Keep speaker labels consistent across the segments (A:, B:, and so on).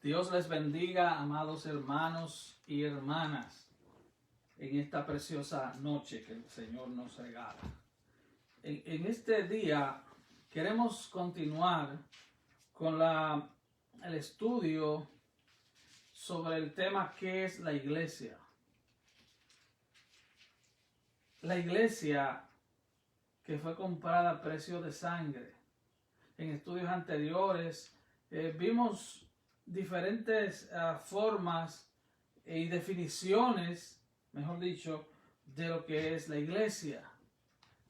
A: Dios les bendiga, amados hermanos y hermanas, en esta preciosa noche que el Señor nos regala. En este día queremos continuar con el estudio sobre el tema ¿qué es la iglesia? La iglesia que fue comprada a precio de sangre. En estudios anteriores vimos diferentes formas y definiciones, mejor dicho, de lo que es la iglesia.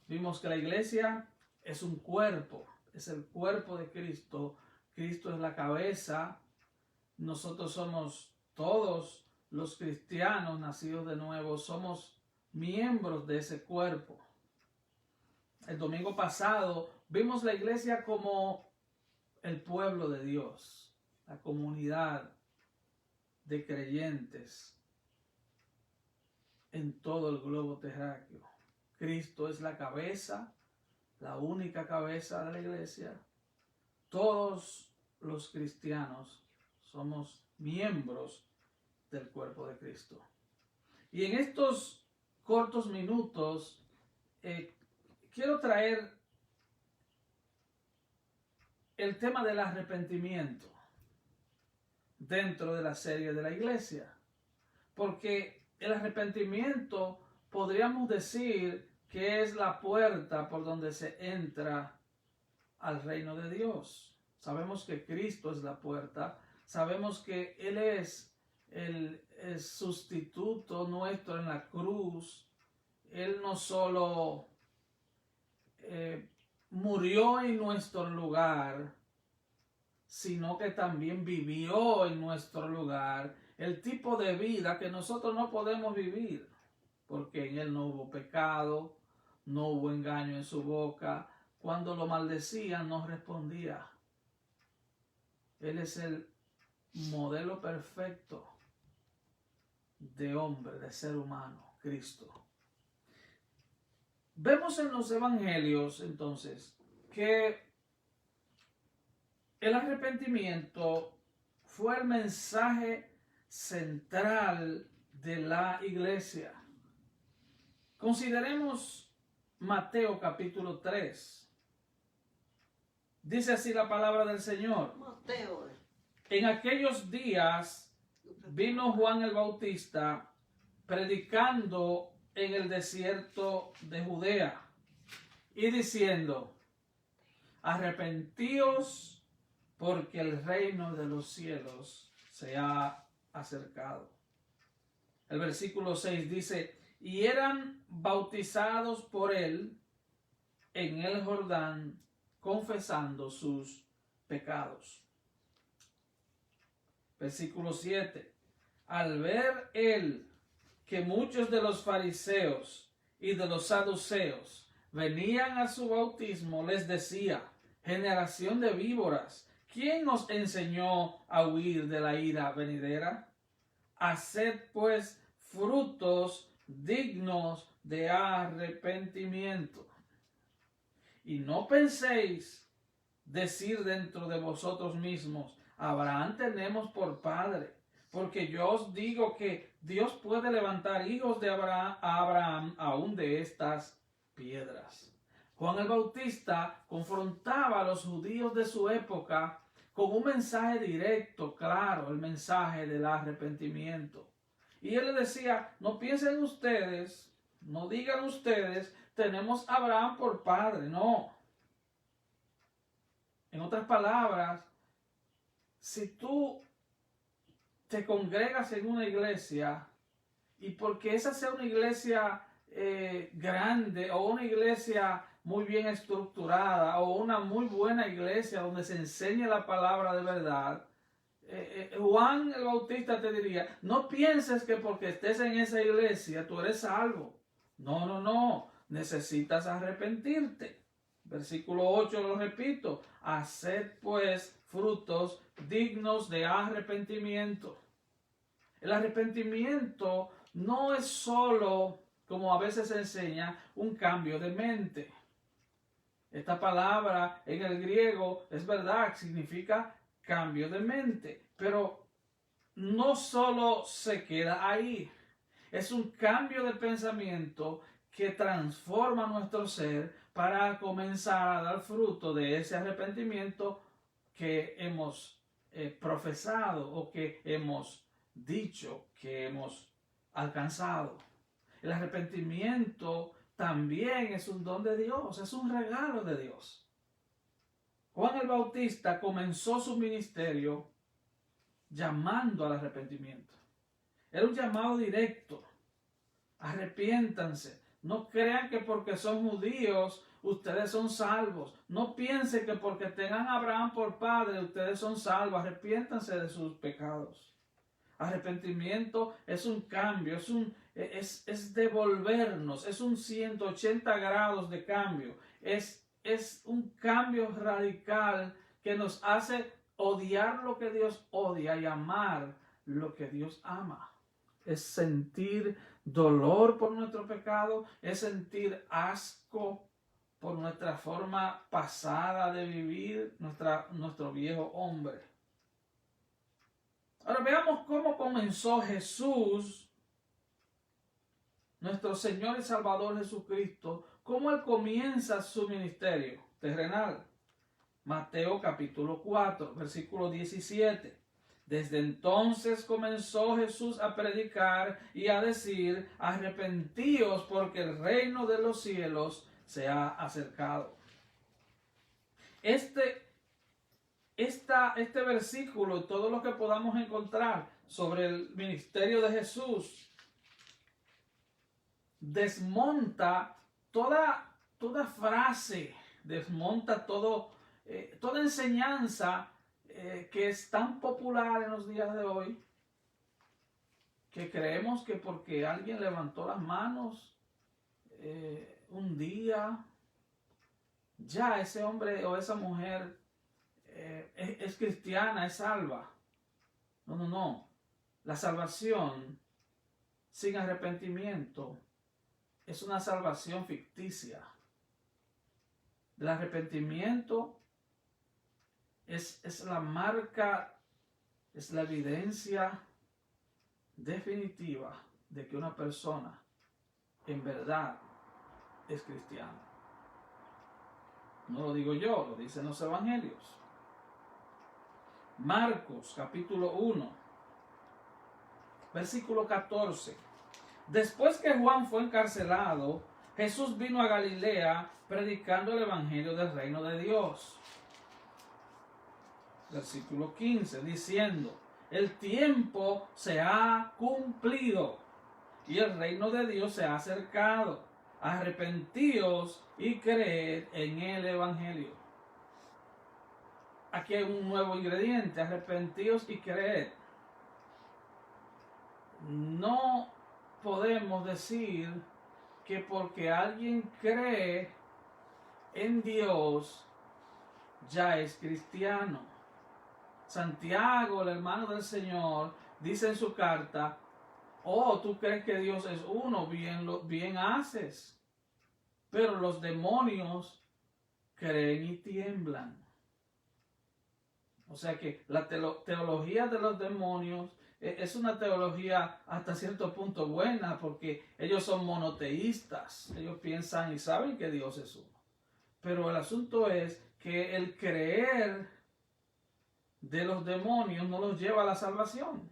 A: Vimos que la iglesia es un cuerpo, es el cuerpo de Cristo. Cristo es la cabeza. Nosotros somos todos los cristianos nacidos de nuevo, somos miembros de ese cuerpo. El domingo pasado vimos la iglesia como el pueblo de Dios, la comunidad de creyentes en todo el globo terráqueo. Cristo es la cabeza, la única cabeza de la iglesia. Todos los cristianos somos miembros del cuerpo de Cristo. Y en estos cortos minutos quiero traer el tema del arrepentimiento dentro de la serie de la iglesia. Porque el arrepentimiento podríamos decir que es la puerta por donde se entra al reino de Dios. Sabemos que Cristo es la puerta. Sabemos que Él es el sustituto nuestro en la cruz. Él no solo murió en nuestro lugar, sino que también vivió en nuestro lugar el tipo de vida que nosotros no podemos vivir, porque en Él no hubo pecado, no hubo engaño en su boca. Cuando lo maldecían no respondía. Él es el modelo perfecto de hombre, de ser humano, Cristo. Vemos en los evangelios entonces que el arrepentimiento fue el mensaje central de la iglesia. Consideremos Mateo capítulo 3. Dice así la palabra del Señor.
B: Mateo.
A: En aquellos días vino Juan el Bautista predicando en el desierto de Judea y diciendo: arrepentíos, porque el reino de los cielos se ha acercado. El versículo 6 dice: y eran bautizados por él en el Jordán, confesando sus pecados. Versículo 7. Al ver él que muchos de los fariseos y de los saduceos venían a su bautismo, les decía: generación de víboras, ¿quién os enseñó a huir de la ira venidera? Haced pues frutos dignos de arrepentimiento. Y no penséis decir dentro de vosotros mismos: Abraham tenemos por padre. Porque yo os digo que Dios puede levantar hijos de Abraham aún de estas piedras. Juan el Bautista confrontaba a los judíos de su época con un mensaje directo, claro, el mensaje del arrepentimiento. Y él le decía: no piensen ustedes, no digan ustedes, tenemos a Abraham por padre. No. En otras palabras, si tú te congregas en una iglesia y porque esa sea una iglesia grande o una iglesia muy bien estructurada o una muy buena iglesia donde se enseña la palabra de verdad, Juan el Bautista te diría: no pienses que porque estés en esa iglesia tú eres salvo. No, necesitas arrepentirte. Versículo 8 lo repito: haced pues frutos dignos de arrepentimiento. El arrepentimiento no es solo, como a veces se enseña, un cambio de mente. Esta palabra en el griego es verdad, significa cambio de mente, pero no solo se queda ahí, es un cambio de pensamiento que transforma nuestro ser para comenzar a dar fruto de ese arrepentimiento que hemos profesado o que hemos dicho que hemos alcanzado. El arrepentimiento también es un don de Dios, es un regalo de Dios. Juan el Bautista comenzó su ministerio llamando al arrepentimiento. Era un llamado directo. Arrepiéntanse. No crean que porque son judíos ustedes son salvos. No piensen que porque tengan a Abraham por padre ustedes son salvos. Arrepiéntanse de sus pecados. Arrepentimiento es un cambio, es devolvernos, es un 180 grados de cambio. Es un cambio radical que nos hace odiar lo que Dios odia y amar lo que Dios ama. Es sentir dolor por nuestro pecado, es sentir asco por nuestra forma pasada de vivir, nuestro viejo hombre. Ahora veamos cómo comenzó Jesús, nuestro Señor y Salvador Jesucristo, cómo Él comienza su ministerio terrenal. Mateo capítulo 4, versículo 17. Desde entonces comenzó Jesús a predicar y a decir: arrepentíos porque el reino de los cielos se ha acercado. Este versículo y todo lo que podamos encontrar sobre el ministerio de Jesús desmonta toda frase, desmonta toda enseñanza que es tan popular en los días de hoy, que creemos que porque alguien levantó las manos un día, ya ese hombre o esa mujer es cristiana, es salva. No. La salvación sin arrepentimiento es una salvación ficticia. El arrepentimiento es la marca, es la evidencia definitiva de que una persona en verdad es cristiana. No lo digo yo, lo dicen los evangelios. Marcos capítulo 1, versículo 14. Después que Juan fue encarcelado, Jesús vino a Galilea predicando el evangelio del reino de Dios. Versículo 15, diciendo: el tiempo se ha cumplido y el reino de Dios se ha acercado. Arrepentíos y creed en el evangelio. Aquí hay un nuevo ingrediente: arrepentíos y creed. No podemos decir que porque alguien cree en Dios ya es cristiano. Santiago, el hermano del Señor, dice en su carta: oh, tú crees que Dios es uno, bien haces. Pero los demonios creen y tiemblan. O sea que la teología de los demonios es una teología hasta cierto punto buena, porque ellos son monoteístas. Ellos piensan y saben que Dios es uno. Pero el asunto es que el creer de los demonios no los lleva a la salvación.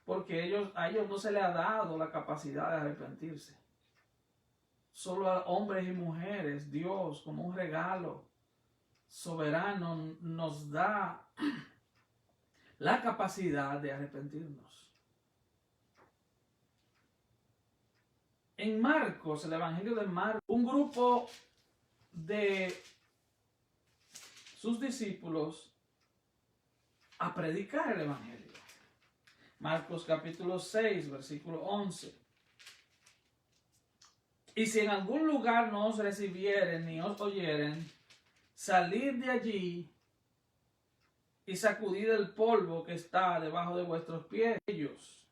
A: Porque a ellos no se les ha dado la capacidad de arrepentirse. Solo a hombres y mujeres, Dios, como un regalo soberano, nos da la capacidad de arrepentirnos. En Marcos, el Evangelio de Marcos, un grupo de sus discípulos a predicar el Evangelio. Marcos capítulo 6, versículo 11. Y si en algún lugar no os recibieren ni os oyeren, salid de allí y sacudid el polvo que está debajo de vuestros pies. Ellos: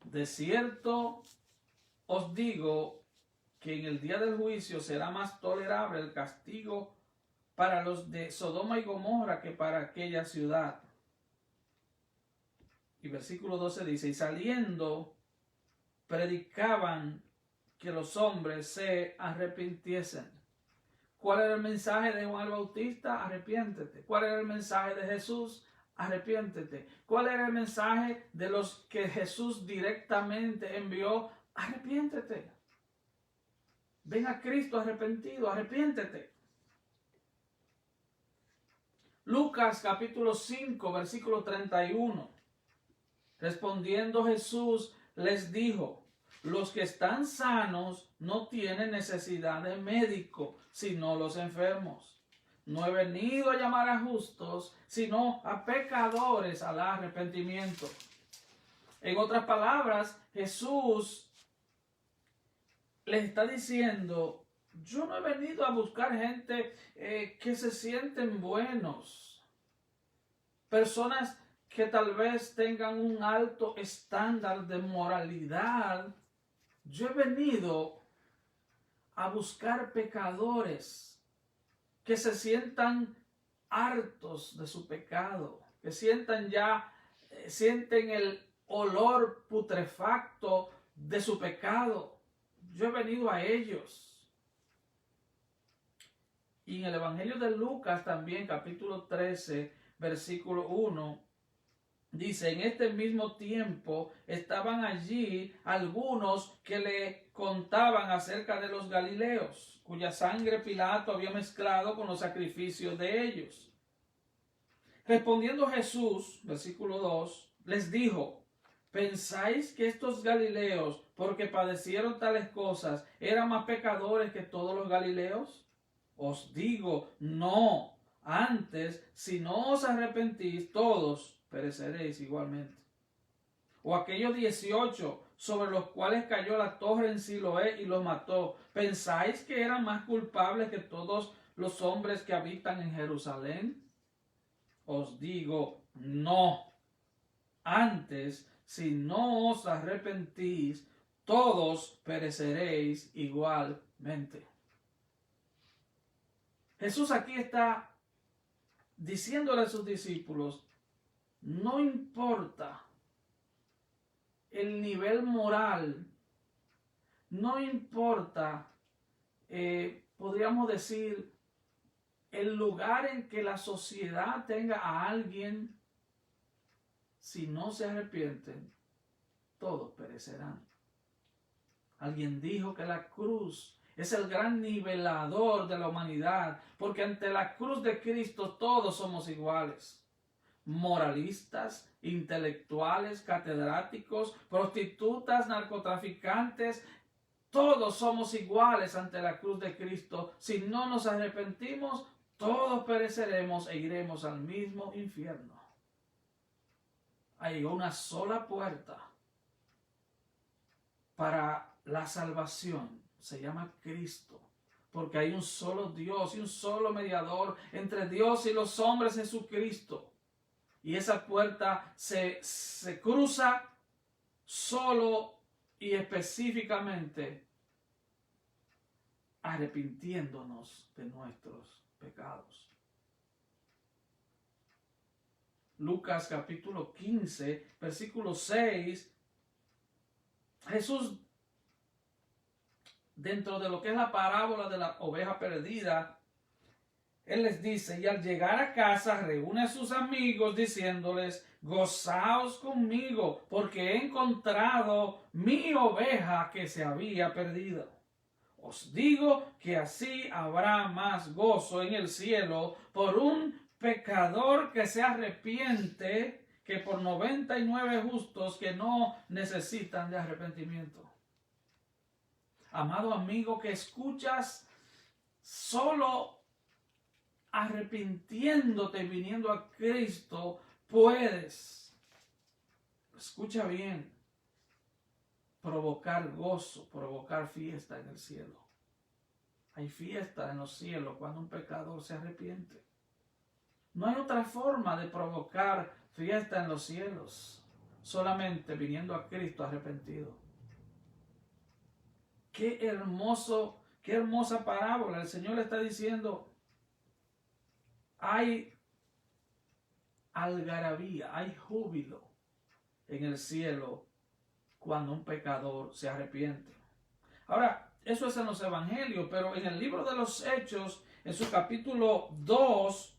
A: de cierto os digo que en el día del juicio será más tolerable el castigo para los de Sodoma y Gomorra que para aquella ciudad. Y versículo 12 dice, y saliendo, predicaban que los hombres se arrepintiesen. ¿Cuál era el mensaje de Juan el Bautista? Arrepiéntete. ¿Cuál era el mensaje de Jesús? Arrepiéntete. ¿Cuál era el mensaje de los que Jesús directamente envió? Arrepiéntete. Ven a Cristo arrepentido, arrepiéntete. Lucas capítulo 5, versículo 31. Respondiendo Jesús les dijo, los que están sanos no tienen necesidad de médico, sino los enfermos. No he venido a llamar a justos, sino a pecadores al arrepentimiento. En otras palabras, Jesús les está diciendo, yo no he venido a buscar gente que se sienten buenos, personas que tal vez tengan un alto estándar de moralidad. Yo he venido a buscar pecadores que se sientan hartos de su pecado, que sienten el olor putrefacto de su pecado. Yo he venido a ellos. Y en el Evangelio de Lucas también, capítulo 13, versículo 1, dice, en este mismo tiempo estaban allí algunos que le contaban acerca de los galileos, cuya sangre Pilato había mezclado con los sacrificios de ellos. Respondiendo Jesús, versículo 2, les dijo, ¿pensáis que estos galileos, porque padecieron tales cosas, eran más pecadores que todos los galileos? Os digo, no. Antes, si no os arrepentís, todos pereceréis igualmente. O aquellos 18 sobre los cuales cayó la torre en Siloé y los mató, ¿pensáis que eran más culpables que todos los hombres que habitan en Jerusalén? Os digo, no. Antes, si no os arrepentís, todos pereceréis igualmente. Jesús aquí está diciéndole a sus discípulos, no importa el nivel moral, no importa, podríamos decir, el lugar en que la sociedad tenga a alguien, si no se arrepienten, todos perecerán. Alguien dijo que la cruz es el gran nivelador de la humanidad, porque ante la cruz de Cristo todos somos iguales. Moralistas, intelectuales, catedráticos, prostitutas, narcotraficantes, todos somos iguales ante la cruz de Cristo. Si no nos arrepentimos, todos pereceremos e iremos al mismo infierno. Hay una sola puerta para la salvación. Se llama Cristo, porque hay un solo Dios y un solo mediador entre Dios y los hombres, Jesucristo. Y esa puerta se cruza solo y específicamente arrepintiéndonos de nuestros pecados. Lucas capítulo 15, versículo 6, Jesús, dentro de lo que es la parábola de la oveja perdida, Él les dice, y al llegar a casa reúne a sus amigos diciéndoles, gozaos conmigo, porque he encontrado mi oveja que se había perdido. Os digo que así habrá más gozo en el cielo por un pecador que se arrepiente que por 99 justos que no necesitan de arrepentimiento. Amado amigo que escuchas, solo arrepintiéndote, viniendo a Cristo, puedes, escucha bien, provocar gozo, provocar fiesta en el cielo. Hay fiesta en los cielos cuando un pecador se arrepiente. No hay otra forma de provocar fiesta en los cielos, solamente viniendo a Cristo arrepentido. Qué hermosa parábola. El Señor le está diciendo, hay algarabía, hay júbilo en el cielo cuando un pecador se arrepiente. Ahora, eso es en los evangelios, pero en el libro de los Hechos, en su capítulo 2,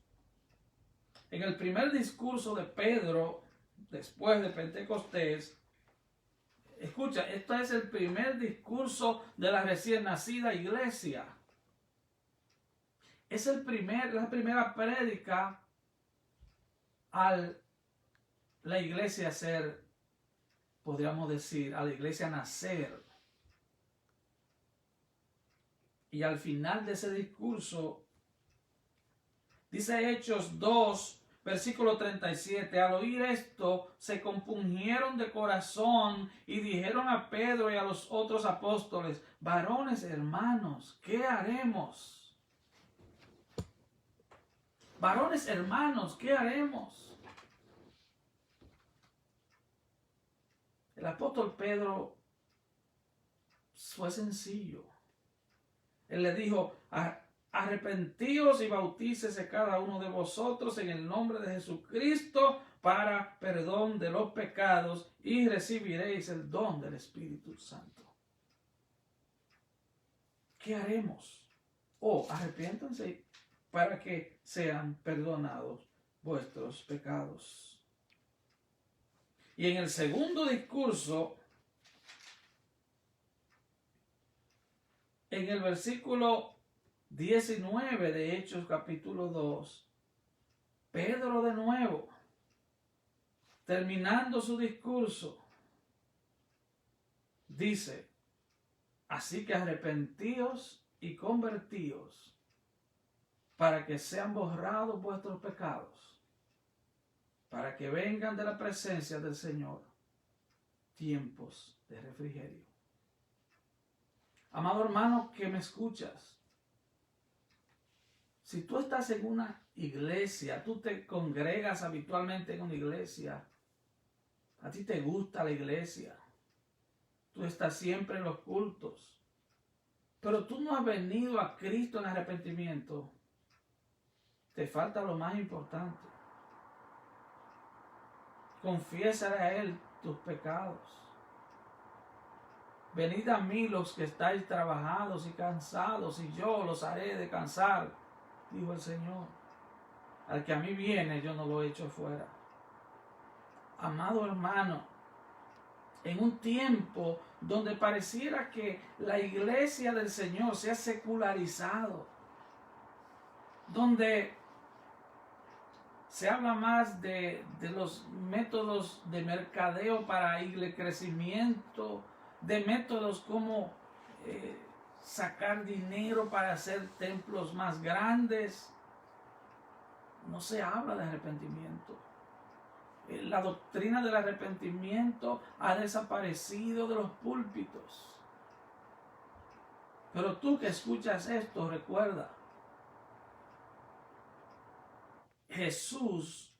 A: en el primer discurso de Pedro, después de Pentecostés, escucha, este es el primer discurso de la recién nacida iglesia. Es la primera prédica a la iglesia ser, podríamos decir, a la iglesia nacer. Y al final de ese discurso, dice Hechos 2, versículo 37, al oír esto, se compungieron de corazón y dijeron a Pedro y a los otros apóstoles, varones hermanos, ¿qué haremos? Varones hermanos, ¿qué haremos? El apóstol Pedro fue sencillo. Él le dijo, arrepentíos y bautícese cada uno de vosotros en el nombre de Jesucristo para perdón de los pecados y recibiréis el don del Espíritu Santo. ¿Qué haremos? Arrepiéntanse para que sean perdonados vuestros pecados. Y en el segundo discurso, en el versículo 19 de Hechos capítulo 2, Pedro de nuevo, terminando su discurso, dice, así que arrepentíos y convertíos para que sean borrados vuestros pecados, para que vengan de la presencia del Señor tiempos de refrigerio. Amado hermano que me escuchas, si tú estás en una iglesia, tú te congregas habitualmente en una iglesia, a ti te gusta la iglesia, tú estás siempre en los cultos, pero tú no has venido a Cristo en arrepentimiento, te falta lo más importante. Confiésale a Él tus pecados. Venid a mí los que estáis trabajados y cansados, y yo los haré descansar, dijo el Señor. Al que a mí viene, yo no lo echo fuera. Amado hermano, en un tiempo donde pareciera que la iglesia del Señor se ha secularizado, donde se habla más de los métodos de mercadeo para el crecimiento, de métodos como sacar dinero para hacer templos más grandes. No se habla de arrepentimiento. La doctrina del arrepentimiento ha desaparecido de los púlpitos. Pero tú que escuchas esto, recuerda, Jesús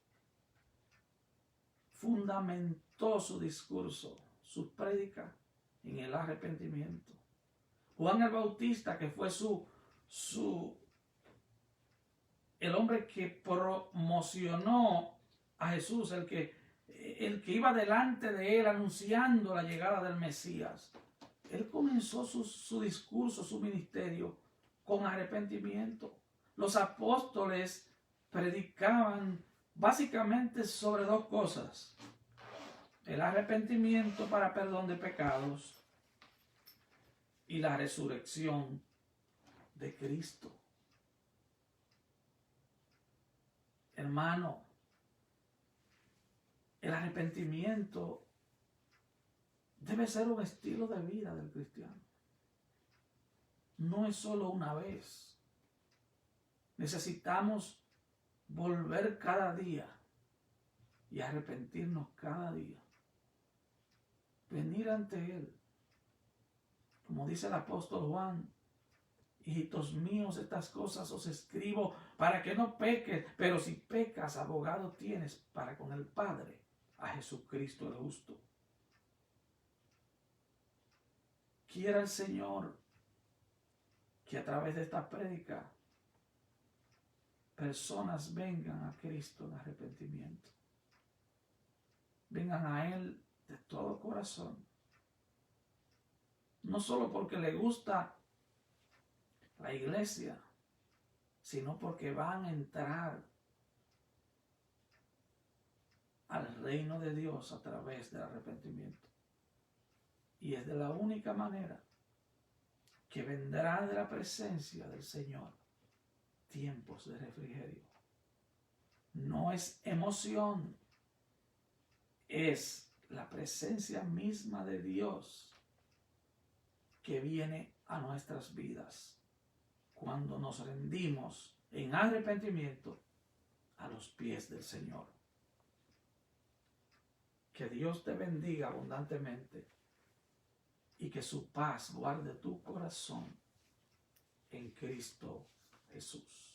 A: fundamentó su discurso, su prédica, en el arrepentimiento. Juan el Bautista, que fue el hombre que promocionó a Jesús, el que iba delante de él anunciando la llegada del Mesías, él comenzó su discurso, su ministerio, con arrepentimiento. Los apóstoles predicaban básicamente sobre dos cosas: el arrepentimiento para perdón de pecados y la resurrección de Cristo. Hermano, el arrepentimiento debe ser un estilo de vida del cristiano. No es solo una vez. Necesitamos volver cada día y arrepentirnos cada día. Venir ante Él. Como dice el apóstol Juan, hijitos míos, estas cosas os escribo para que no peques, pero si pecas, abogado tienes para con el Padre, a Jesucristo el justo. Quiera el Señor que a través de esta prédica personas vengan a Cristo en arrepentimiento. vengan a Él de todo corazón. No solo porque le gusta la iglesia, sino porque van a entrar al reino de Dios a través del arrepentimiento. Y es de la única manera que vendrá de la presencia del Señor tiempos de refrigerio. No es emoción, es la presencia misma de Dios que viene a nuestras vidas cuando nos rendimos en arrepentimiento a los pies del Señor. Que Dios te bendiga abundantemente y que su paz guarde tu corazón en Cristo Jesús.